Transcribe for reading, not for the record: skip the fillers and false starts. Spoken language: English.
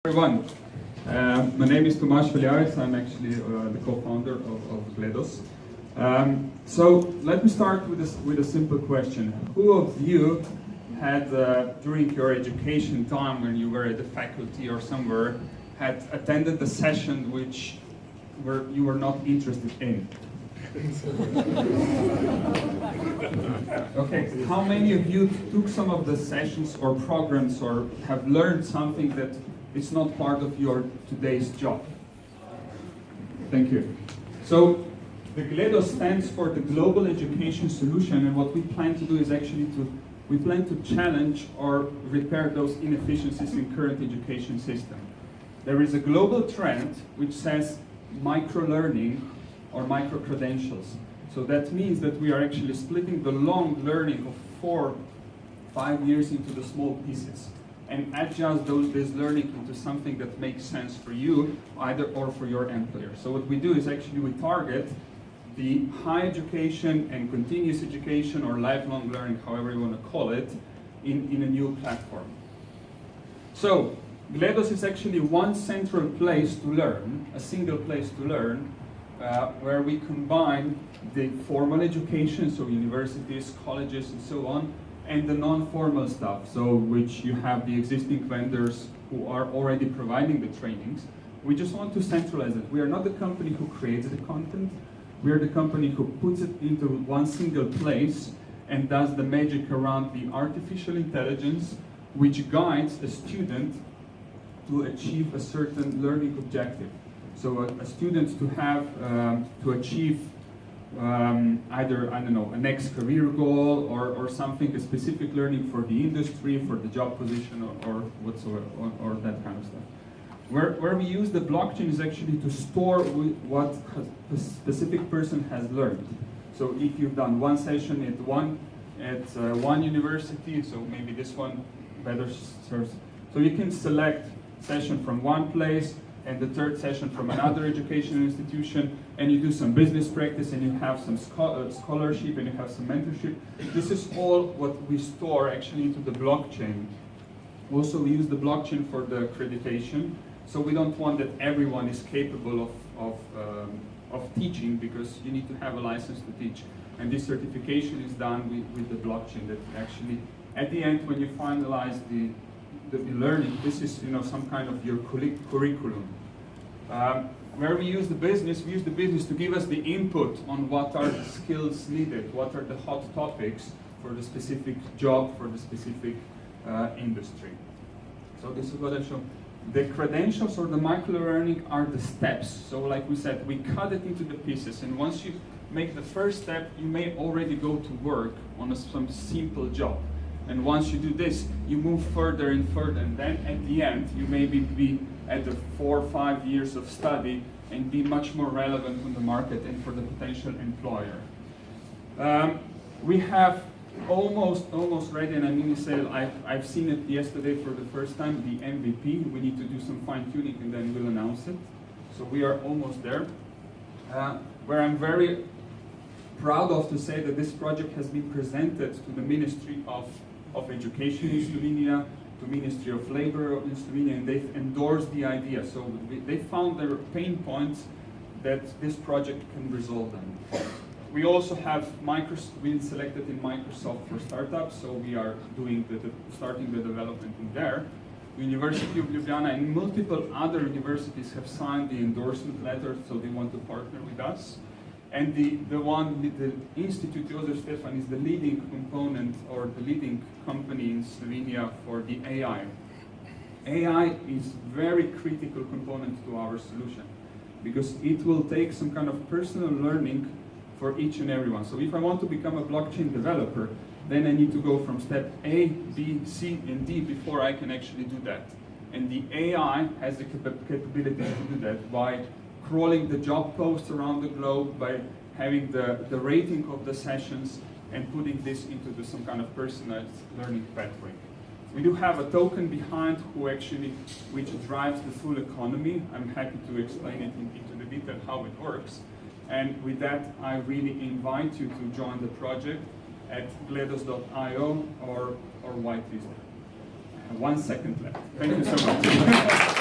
Everyone, my name is Tomaž Valjavec. I'm actually the co-founder of Gledos. So let me start with a simple question. Who of you had, during your education time when you were at the faculty or somewhere, had attended a session which you were not interested in? Okay, how many of you took some of the sessions or programs or have learned something that it's not part of your today's job? Thank you. So the Gledos stands for the Global Education Solution, and what we plan to do is actually we plan to challenge or repair those inefficiencies in current education system. There is a global trend which says micro-learning or micro-credentials. So that means that we are actually splitting the long learning of 4-5 years into the small pieces and adjust this learning into something that makes sense for you or for your employer. So what we do is actually we target the high education and continuous education or lifelong learning, however you want to call it, in a new platform. So Gledos is actually one central place to learn, a single place to learn, where we combine the formal education, so universities, colleges, and so on, and the non-formal stuff, so which you have the existing vendors who are already providing the trainings. We just want to centralize it. We are not the company who creates the content. We are the company who puts it into one single place and does the magic around the artificial intelligence, which guides a student to achieve a certain learning objective. So a student to have, to achieve either, I don't know, a next career goal or something, a specific learning for the industry, for the job position or whatsoever, or that kind of stuff. Where we use the blockchain is actually to store what a specific person has learned. So if you've done one session at one university, so maybe this one better serves. So you can select session from one place and the third session from another educational institution, and you do some business practice, and you have some scholarship, and you have some mentorship. This is all what we store actually into the blockchain. Also, we use the blockchain for the accreditation, so we don't want that everyone is capable of teaching, because you need to have a license to teach. And this certification is done with the blockchain, that actually, at the end, when you finalize the learning, this is some kind of your curriculum. Where we use the business to give us the input on what are the skills needed, what are the hot topics for the specific job, for the specific industry. So this is what I show. The credentials or the micro-learning are the steps. So like we said, we cut it into the pieces, and once you make the first step, you may already go to work on some simple job. And once you do this, you move further and further, and then at the end, you maybe be at the 4 or 5 years of study and be much more relevant on the market and for the potential employer. We have almost ready, and I mean to say I've seen it yesterday for the first time, the MVP. We need to do some fine tuning and then we'll announce it. So we are almost there. Where I'm very proud of to say that this project has been presented to the Ministry of Education in Slovenia, to Ministry of Labor in Slovenia, and they've endorsed the idea. So they found there are pain points that this project can resolve them. We also have been selected in Microsoft for startups, so we are doing starting the development in there. The University of Ljubljana and multiple other universities have signed the endorsement letter, so they want to partner with us. And the Institute Josef Stefan is the leading component or the leading company in Slovenia for the AI. AI is very critical component to our solution, because it will take some kind of personal learning for each and everyone. So if I want to become a blockchain developer, then I need to go from step A, B, C, and D before I can actually do that. And the AI has the capability to do that by crawling the job posts around the globe, by having the rating of the sessions and putting this into some kind of personalized learning pathway. We do have a token behind which drives the full economy. I'm happy to explain it into the detail how it works. And with that, I really invite you to join the project at gledos.io or whitelist. 1 second left. Thank you so much.